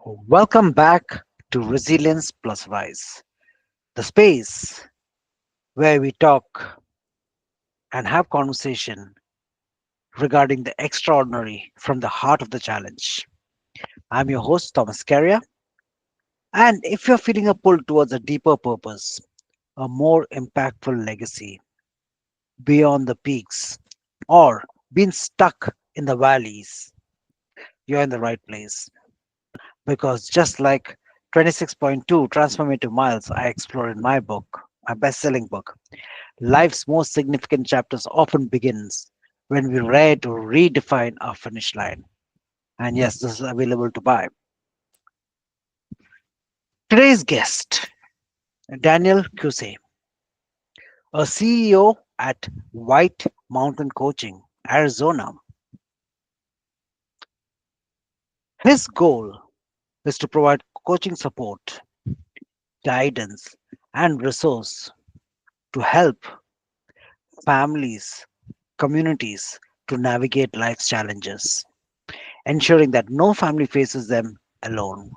Welcome back to Resilience+Rise, the space where we talk and have conversation regarding the extraordinary from the heart of the challenge. I'm your host, Thomas Carrier, and if you're feeling a pull towards a deeper purpose, a more impactful legacy beyond the peaks, or been stuck in the valleys, you're in the right place. Because just like 26.2 transformative miles I explore in my book, my best-selling book, life's most significant chapters often begins when we're ready to redefine our finish line. And yes, this is available to buy. Today's guest, Daniel Kuhse, a CEO at White Mountain Coaching, Arizona. His goal is to provide coaching support, guidance, and resource to help families, communities to navigate life's challenges, ensuring that no family faces them alone.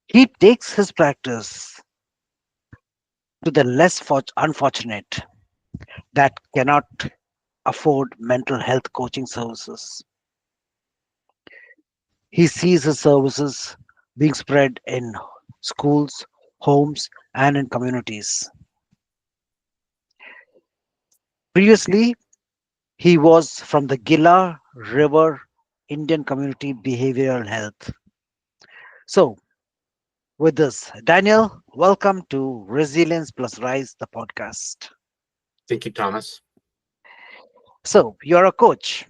He takes his practice to the less unfortunate that cannot afford mental health coaching services. He sees his services being spread in schools, homes, and in communities. Previously, he was from the Gila River Indian Community Behavioral Health. So, with this, Daniel, welcome to Resilience+Rise, the podcast. Thank you, Thomas. So, you're a coach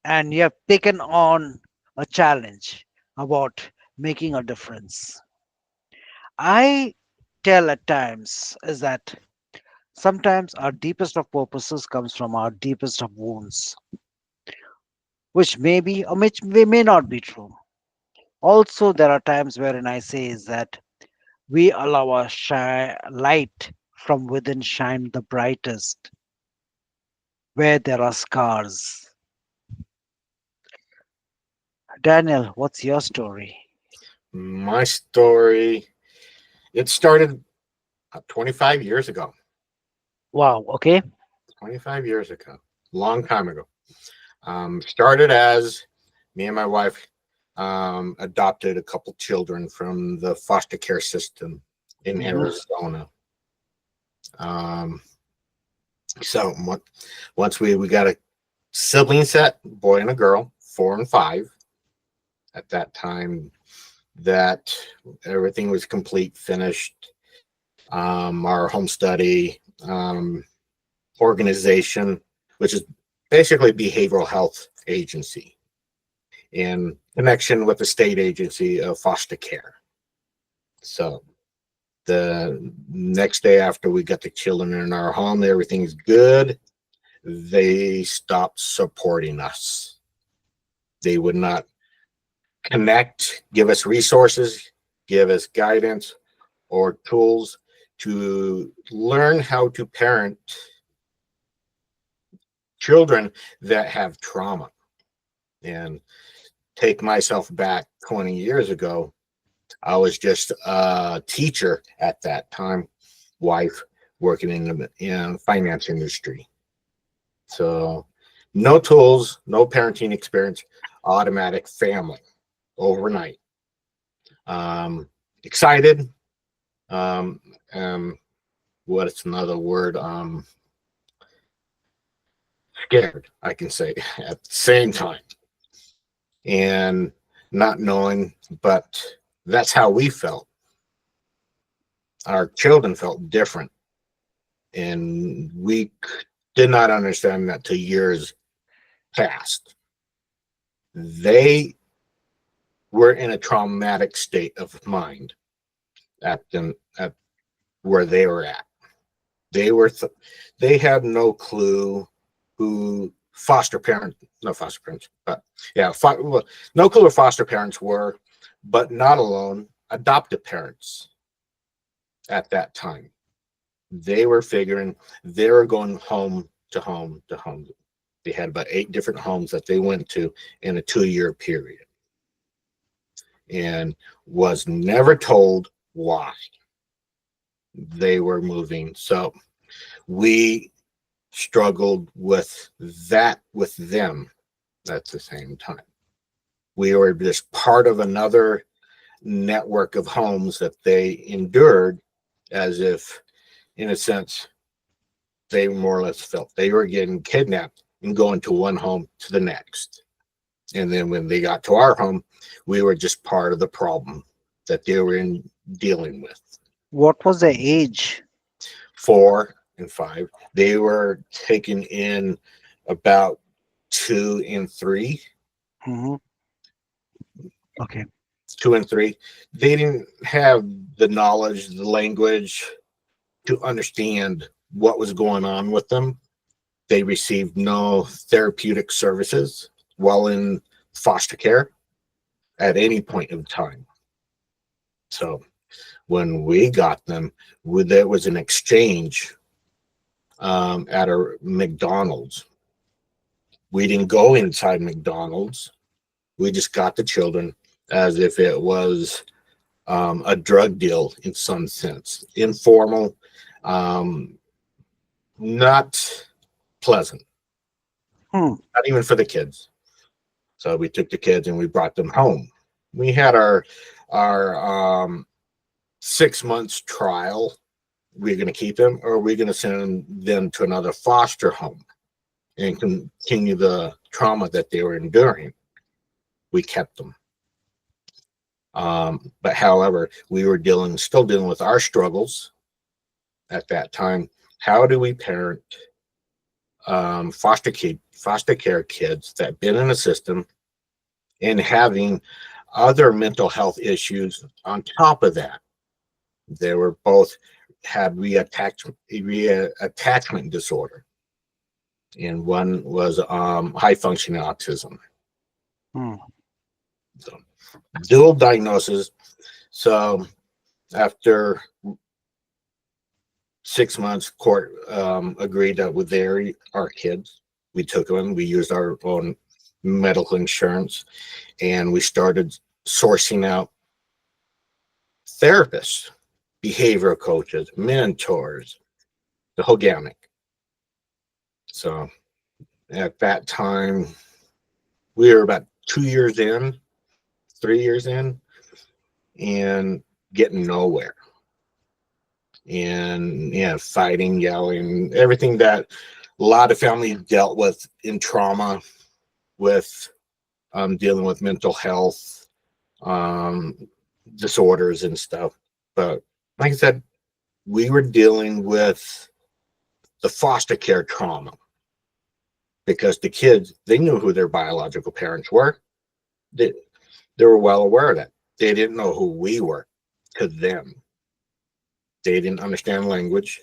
and you have taken on a challenge about making a difference. I tell at times is that sometimes our deepest of purposes comes from our deepest of wounds, which may be or which may not be true. Also, there are times wherein I say is that we allow our light from within shine the brightest where there are scars. Daniel, what's your story? My story, it started 25 years ago. Wow, okay. 25 years ago. Long time ago. Started as me and my wife adopted a couple children from the foster care system in Mhm. Arizona. Um, so once we got a sibling set, boy and a girl, 4 and 5 at that time, that everything was complete, finished. Our home study organization, which is basically behavioral health agency in connection with the state agency of foster care. So the next day after we got the children in our home, everything's good. They stopped supporting us. They would not connect, give us resources, give us guidance or tools to learn how to parent children that have trauma. And take myself back 20 years ago, I was just a teacher at that time, wife working in the finance industry. So no tools, no parenting experience, automatic family overnight. Excited. Um, um, what's another word? Scared, I can say at the same time. And not knowing, but that's how we felt. Our children felt different, and we did not understand that till years passed. They were in a traumatic state of mind at where they were at. They were they had no clue who foster parents, no foster parents, but yeah, well, no clue who foster parents were, but not alone, adoptive parents at that time. They were figuring they were going home to home to home. They had about 8 different homes that they went to in a 2-year period, and was never told why they were moving. So we struggled with that with them at the same time. We were just part of another network of homes that they endured, as if, in a sense, they more or less felt they were getting kidnapped and going to one home to the next. And then when they got to our home, we were just part of the problem that they were dealing with. What was the age? 4 and 5. They were taken in about 2 and 3. Hmm. Okay. 2 and 3. They didn't have the knowledge, the language to understand what was going on with them. They received no therapeutic services while in foster care at any point in time. So when we got them, there was an exchange at a McDonald's. We didn't go inside McDonald's. We just got the children as if it was a drug deal in some sense. Informal, not pleasant, Hmm. not even for the kids. So we took the kids and we brought them home. We had our 6 months trial. We're going to keep them, or we're going to send them to another foster home and continue the trauma that they were enduring. We kept them. But however, we were still dealing with our struggles at that time. How do we parent foster care kids that have been in the system and having other mental health issues on top of that? They were both had attachment disorder, and one was high functioning autism. Hmm. So dual diagnosis. So after 6 months, court agreed that with our kids, we took them. We used our own medical insurance, and we started sourcing out therapists, behavioral coaches, mentors, the whole gamut. So at that time, we were about 2 years in, 3 years in, and getting nowhere. And yeah, fighting, yelling, everything that a lot of families dealt with in trauma, with dealing with mental health um, disorders and stuff. But like I said, we were dealing with the foster care trauma because the kids, they knew who their biological parents were. They, they were well aware of that. They didn't know who we were to them. They didn't understand language,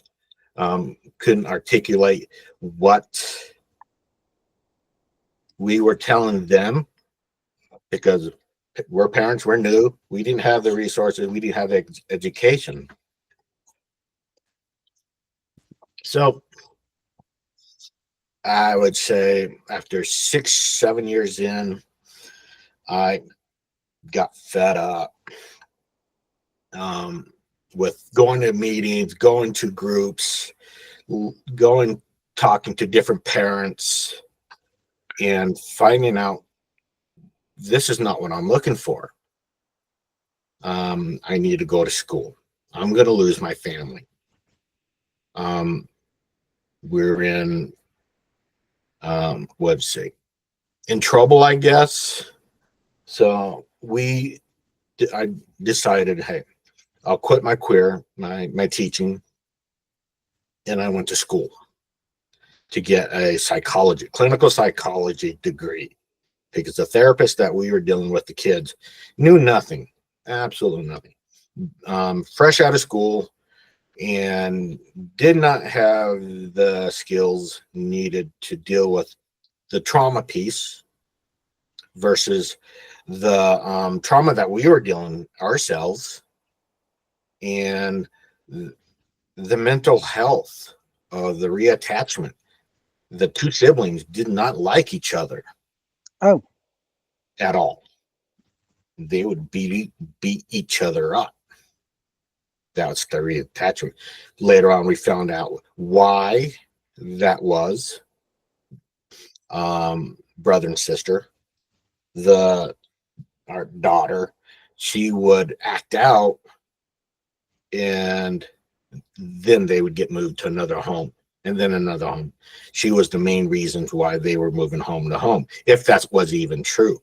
couldn't articulate what we were telling them because we're parents, we're new. We didn't have the resources, we didn't have the education. So I would say after 6, 7 years in, I got fed up with going to meetings, going to groups, going talking to different parents, and finding out this is not what I'm looking for. I need to go to school. I'm going to lose my family. We're in, what's say, in trouble, I guess. So I decided, hey, I'll quit my my teaching, and I went to school to get a clinical psychology degree, because the therapist that we were dealing with, the kids, knew nothing, absolutely nothing. Fresh out of school and did not have the skills needed to deal with the trauma piece versus the trauma that we were dealing ourselves, and the mental health of the reattachment. The two siblings did not like each other Oh, at all. They would beat each other up. That's the reattachment. Later on, we found out why that was. Brother and sister. The Our daughter, she would act out, and then they would get moved to another home, and then another home. She was the main reason why they were moving home to home, if that was even true.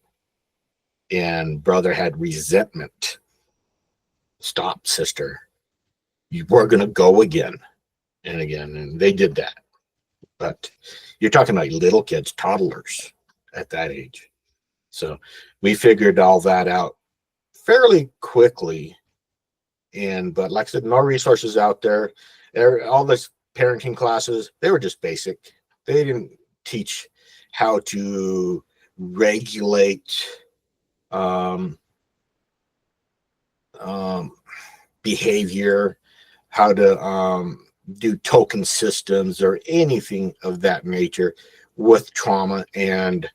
And brother had resentment. Stop, sister. You were gonna go again and again, and they did that. But you're talking about little kids, toddlers at that age. So we figured all that out fairly quickly. And but like I said, no resources out there. All this parenting classes, they were just basic. They didn't teach how to regulate um, um, behavior, how to do token systems or anything of that nature with trauma and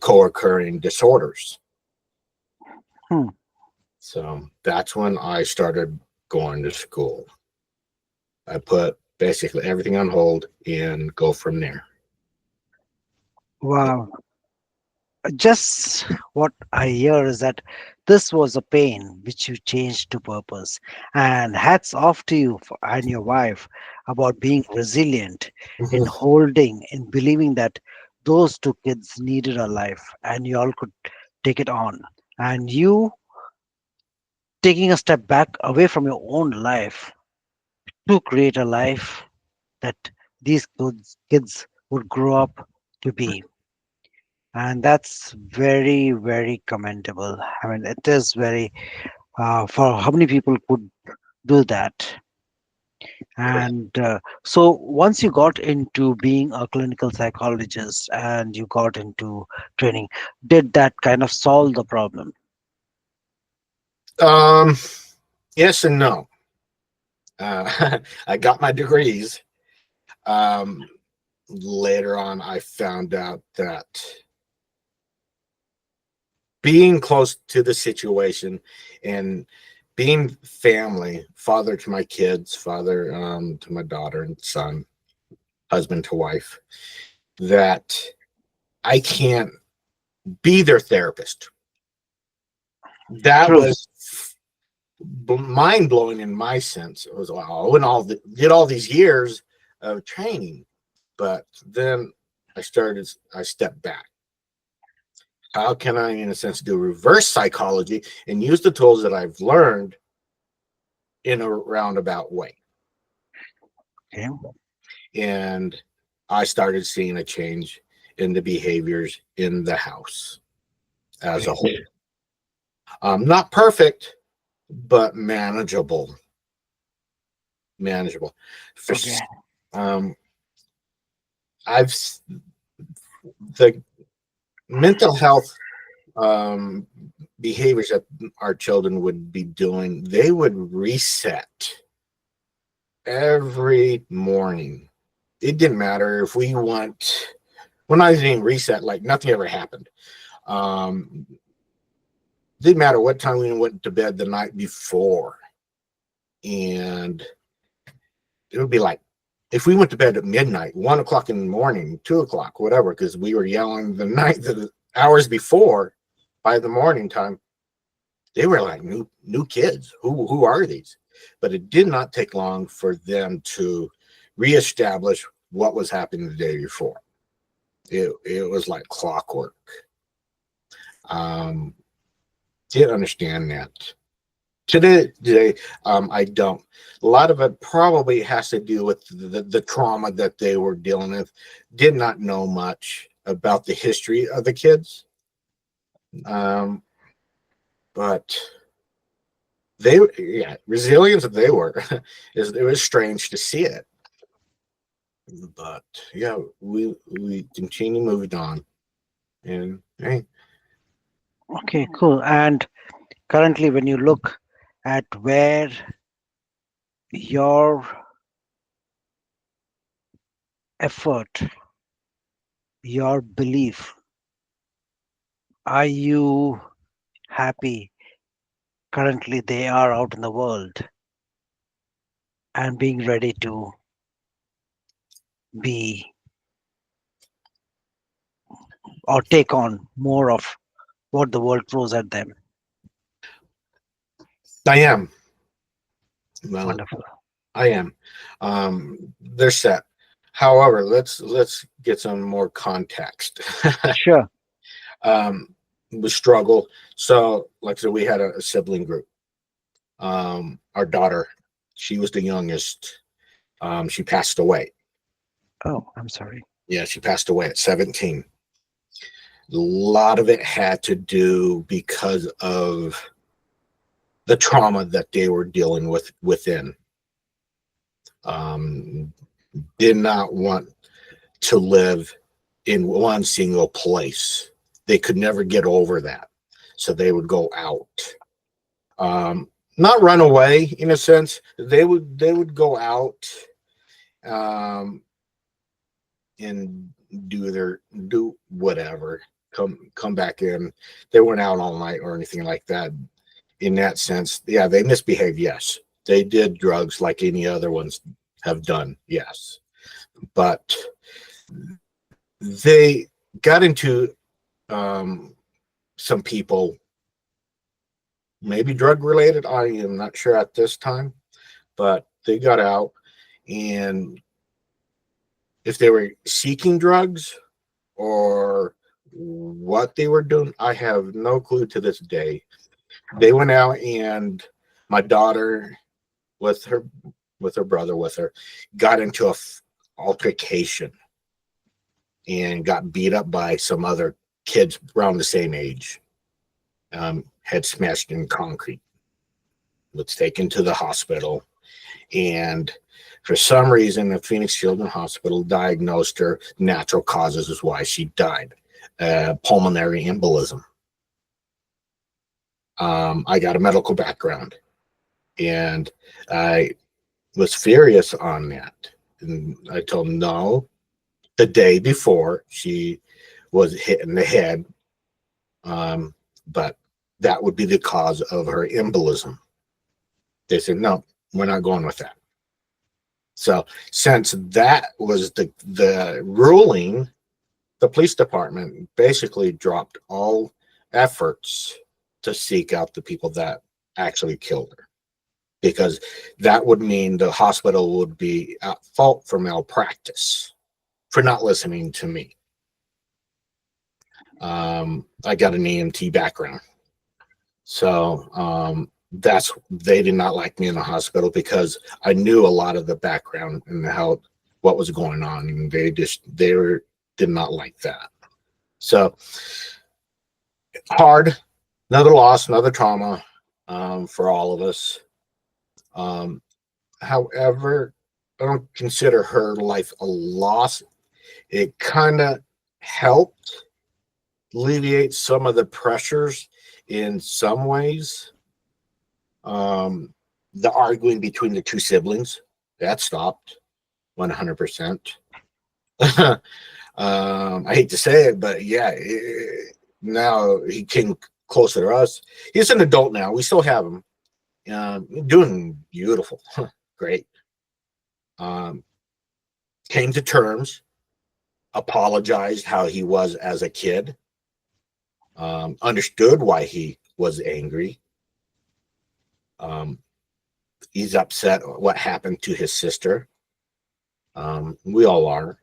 co-occurring disorders. hmm. So that's when I started going to school. I put basically everything on hold and go from there. Wow. Just what I hear is that this was a pain which you changed to purpose. And hats off to you and your wife about being resilient in holding, in believing that those two kids needed a life and you all could take it on. And you taking a step back away from your own life to create a life that these kids would grow up to be. And that's very, very commendable. I mean, it is very, for how many people could do that? And so once you got into being a clinical psychologist and you got into training, did that kind of solve the problem? Um, yes and no. I got my degrees. Um, Later on, I found out that being close to the situation and being family, father to my kids, father to my daughter and son, husband to wife, that I can't be their therapist. That True. was mind blowing in my sense. It was wow, and did all these years of training, but then I stepped back. How can I, in a sense, do reverse psychology and use the tools that I've learned in a roundabout way? Okay. And I started seeing a change in the behaviors in the house as a Great. whole. Not perfect, but manageable. Manageable. For, Okay. um, I've the mental health um, behaviors that our children would be doing. They would reset every morning. It didn't matter if we went when I was being reset, like nothing ever happened. Um, didn't matter what time we went to bed the night before, and it would be like if we went to bed at midnight, 1 o'clock in the morning, 2 o'clock, whatever, because we were yelling the hours before. By the morning time, they were like new kids. Who are these? But it did not take long for them to reestablish what was happening the day before. It was like clockwork. Um, didn't understand that. Today, I don't. A lot of it probably has to do with the trauma that they were dealing with. Did not know much about the history of the kids, um, but yeah, resilience they were. It was strange to see it, but yeah, we continue moving on, and hey, Okay, cool. And currently, when you look at where your effort your belief. Are you happy currently they are out in the world and being ready to be or take on more of what the world throws at them? I am. Well, Wonderful. I am. They're set. However, let's get some more context. Sure. We struggle. So, like I said, we had a sibling group. Our daughter, she was the youngest. She passed away. Oh, I'm sorry. Yeah, she passed away at 17. A lot of it had to do because of the trauma that they were dealing with within. Um, did not want to live in one single place. They could never get over that. So they would go out. Not run away in a sense. They would go out um, and do whatever. Come back in. They weren't out all night or anything like that. In that sense, yeah, they misbehaved. Yes, they did drugs like any other ones have done. Yes, but they got into um, some people, maybe drug related. I am not sure at this time, but they got out, and if they were seeking drugs or what they were doing, I have no clue to this day. They went out, and my daughter with her brother with her got into a altercation and got beat up by some other kids around the same age. Head smashed in concrete. Was taken to the hospital, and for some reason, the Phoenix Children's Hospital diagnosed her natural causes is why she died, pulmonary embolism. I got a medical background, and I was furious on that. And I told him no. The day before, she was hit in the head, but that would be the cause of her embolism. They said, no, we're not going with that. So since that was the ruling, the police department basically dropped all efforts to seek out the people that actually killed her, because that would mean the hospital would be at fault for malpractice for not listening to me. I got an EMT background, so that's they did not like me in the hospital because I knew a lot of the background and how what was going on, and did not like that. So hard, another loss, another trauma for all of us. Um, However, I don't consider her life a loss. It kind of helped alleviate some of the pressures in some ways. Um, the arguing between the two siblings that stopped 100%. I hate to say it, but yeah, now he came closer to us. He's an adult now. We still have him. Doing beautiful, great. Um, Came to terms, apologized how he was as a kid, understood why he was angry. Um, he's upset what happened to his sister. We all are,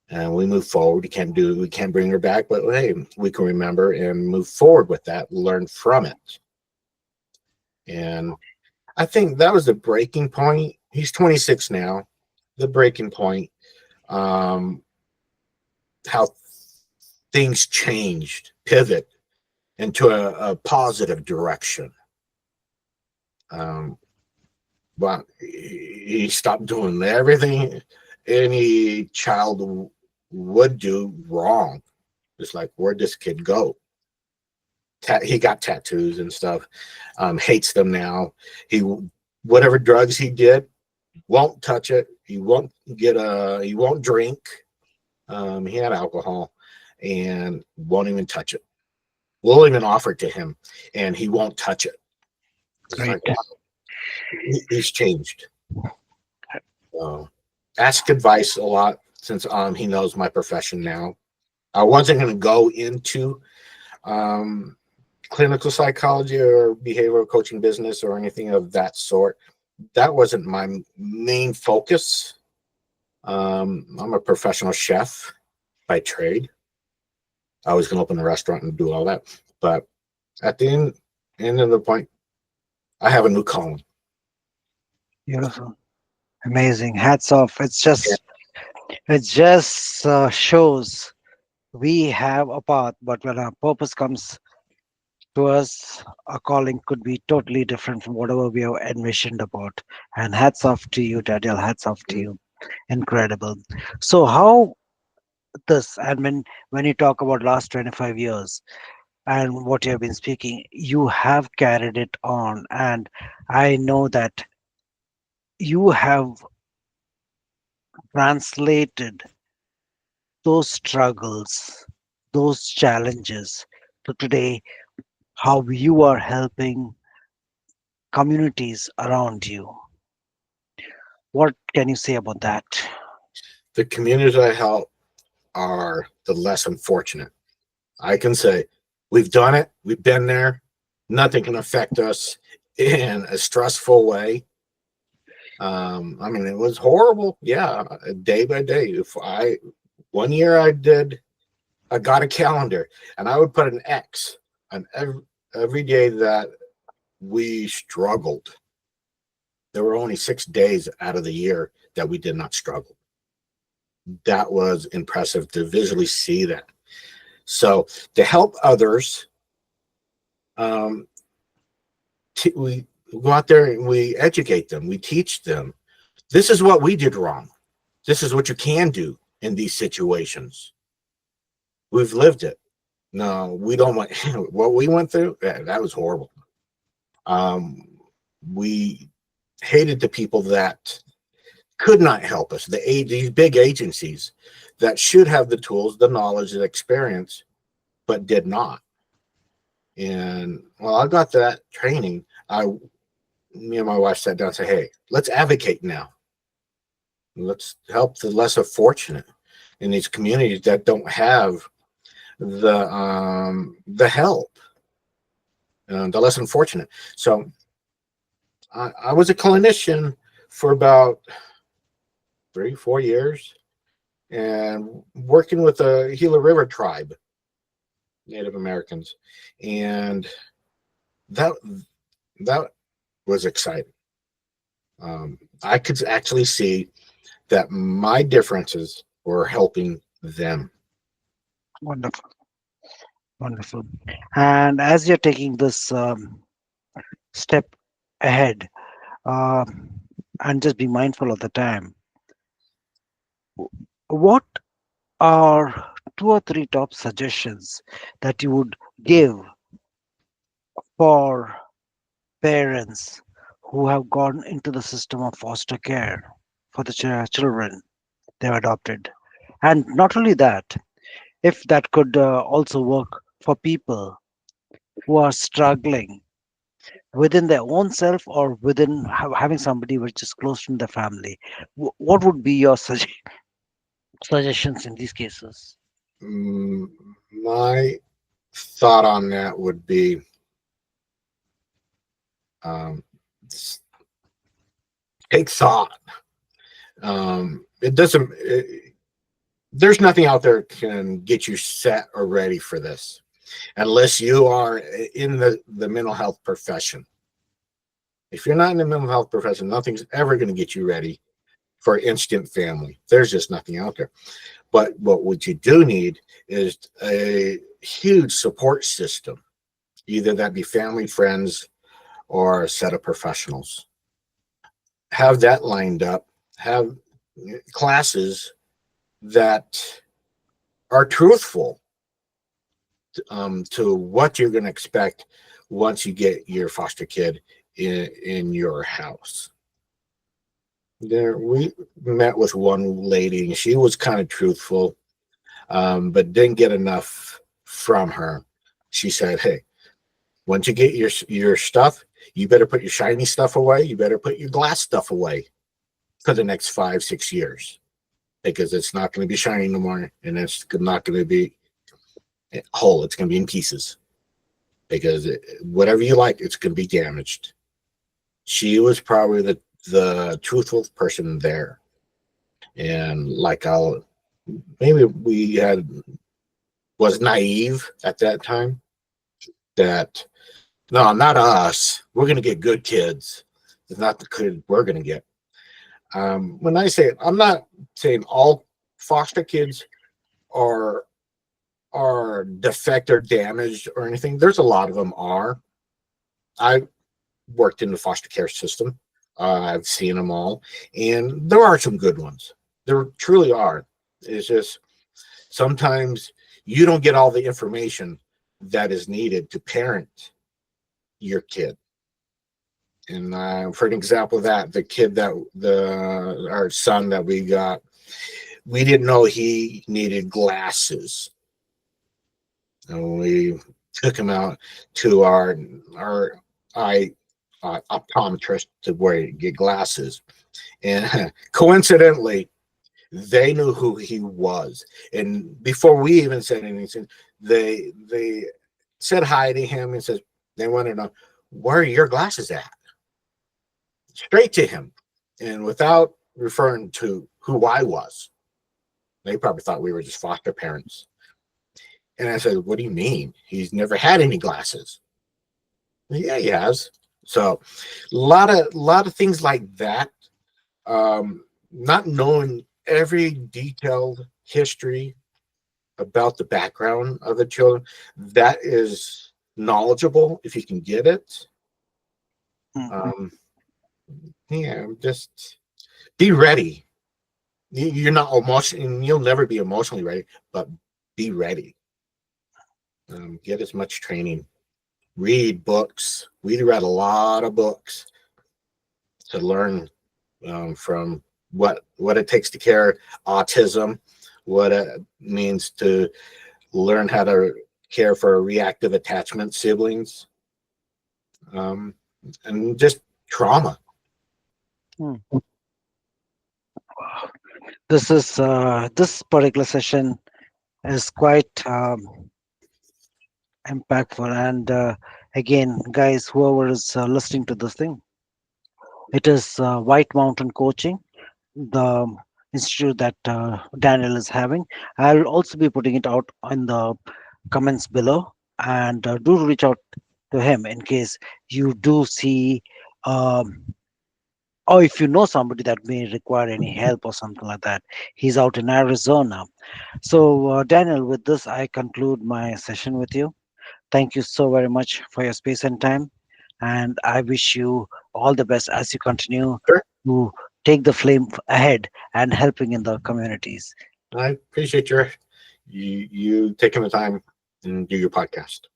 and we move forward. We can't bring her back, but hey, we can remember and move forward with that, learn from it. And I think that was the breaking point. He's 26 now. The breaking point, how things changed, pivot into a positive direction. Um, but he stopped doing everything any child would do wrong. It's like, where'd this kid go? He got tattoos and stuff. Hates them now. He whatever drugs he did, won't touch it. He won't drink. He had alcohol and won't even touch it. We'll even offer it to him, and he won't touch it. It's Great. like, wow, he's changed. So, ask advice a lot since he knows my profession now. I wasn't going to go into um, clinical psychology or behavioral coaching business or anything of that sort. That wasn't my main focus. I'm a professional chef by trade. I was going to open a restaurant and do all that. But at the end of the point, I have a new calling. Beautiful. Amazing. Hats off. Yeah. It just shows we have a path, but when our purpose comes to us, our calling could be totally different from whatever we have envisioned about. And hats off to you, Daniel. Hats off to you. Incredible. So how this and when you talk about last 25 years and what you have been speaking, you have carried it on, and I know that you have translated those struggles, those challenges to today, how you are helping communities around you. What can you say about that? The communities I help are the less unfortunate. I can say we've done it, we've been there. Nothing can affect us in a stressful way. I mean, it was horrible. Yeah, day by day. If I one year I got a calendar and I would put an X on every day that we struggled. There were only 6 days out of the year that we did not struggle. That was impressive to visually see that. So to help others, um, we go out there and we educate them, we teach them. This is what we did wrong. This is what you can do in these situations. We've lived it. No, we don't want what we went through. That was horrible. Um, we hated the people that could not help us. These big agencies that should have the tools, the knowledge, the experience, but did not. And well, I got that training. Me and my wife sat down and said, "Hey, let's advocate now. Let's help the less fortunate in these communities that don't have the help, the less unfortunate." So I was a clinician for about 3, 4 years, and working with the Gila River tribe, Native Americans, and that that was exciting. I could actually see that my differences were helping them. Wonderful, wonderful. And as you're taking this step ahead, uh, and just be mindful of the time, what are two or three top suggestions that you would give for parents who have gone into the system of foster care for the children they've adopted? And not only that, if that could also work for people who are struggling within their own self or within having somebody which is close to the family, what would be your suggestions in these cases? Mm, My thought on that would be, um, take thought. It doesn't. There's nothing out there can get you set or ready for this unless you are in the mental health profession. If you're not in the mental health profession, nothing's ever going to get you ready for instant family. There's just nothing out there. But what you do need is a huge support system, either that be family, friends, or a set of professionals. Have that lined up. Have classes that are truthful, to what you're going to expect once you get your foster kid in your house. There, we met with one lady, and she was kind of truthful. but didn't get enough from her. She said, "Hey, once you get your stuff, you better put your shiny stuff away. You better put your glass stuff away for the next 5, 6 years, because it's not going to be shiny no more, and it's not going to be whole. It's going to be in pieces, because whatever you like, it's going to be damaged." She was probably the truthful person there, and like maybe we had was naive at that time, that no, not us. We're going to get good kids. It's not the kid we're going to get. When I say it, I'm not saying all foster kids are defect or damaged or anything. There's a lot of them are. I worked in the foster care system. I've seen them all, and there are some good ones. There truly are. It's just sometimes you don't get all the information that is needed to parent your kid. And for an example of that, the kid that our son that we got, we didn't know he needed glasses, and we took him out to our eye optometrist to where he get glasses, and coincidentally, they knew who he was, and before we even said anything, they said hi to him and says they wanted to know, where are your glasses at? Straight to him, and without referring to who I was. They probably thought we were just foster parents. And I said, "What do you mean? He's never had any glasses." "Yeah, he has." So a lot of things like that. Not knowing every detailed history about the background of the children, that is knowledgeable if you can get it. Mhm. Um, yeah, just be ready. You're not emotional, and you'll never be emotionally ready, but be ready. Get as much training. Read books. We read a lot of books to learn from what it takes to care autism, what it means to learn how to care for reactive attachment siblings, um, and just trauma. Hmm. This particular session is quite impactful, and again, guys, whoever is listening to this thing, it is White Mountain Coaching, the institute that Daniel is having. I'll also be putting it out in the comments below, and do reach out to him in case you do see, um, or if you know somebody that may require any help or something like that. He's out in Arizona. So, Daniel, with this, I conclude my session with you. Thank you so very much for your space and time. And I wish you all the best as you continue Sure. to take the flame ahead and helping in the communities. I appreciate you taking the time and do your podcast.